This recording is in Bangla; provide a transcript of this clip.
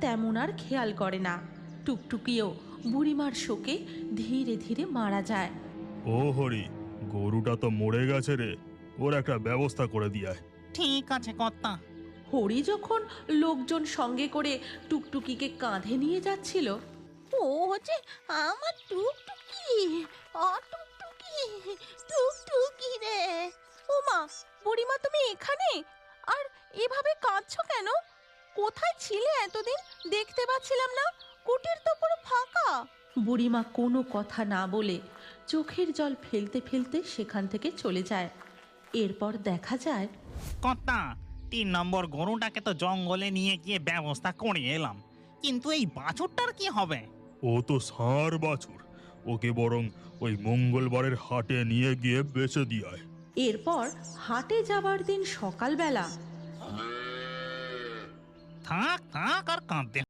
তেমন আর খেয়াল করে না। টুকটুকিও বুড়িমার শোকে ধীরে ধীরে মারা যায়। ও হরি, গরুটা তো মরে গেছে রে, ওর একটা ব্যবস্থা করে দিয়ায়। ঠিক আছে কর্তা। হরি যখন লোকজন সঙ্গে করে টুকটুকিকে কাঁধে নিয়ে যাচ্ছিল, ও হচ্ছে আমার টুকটুকি, অ টুকটুকি, টুকটুকি রে। ও মা, বুড়িমা তুমি এখানে? আর এভাবে কাঁদছো কেন? কোথায় ছিলে এতদিন? দেখতে পাচ্ছিলাম না, কুটির তো পুরো ফাঁকা। বুড়িমা কোনো কথা না বলে চোখের জল ফেলতে ফেলতে সেখান থেকে চলে যায়। এরপর দেখা যায় কর্তা, 3 নম্বর গরুটাকে তো জঙ্গলে নিয়ে গিয়ে ব্যবস্থা করে এলাম, কিন্তু এই বাছুরটার কি হবে? ও তো ষাঁড় বাছুর, ওকে বরং ওই মঙ্গলবারের হাটে নিয়ে গিয়ে বেচে দিয়ায়। এরপর হাটে যাবার দিন সকালবেলা থাক থাক আর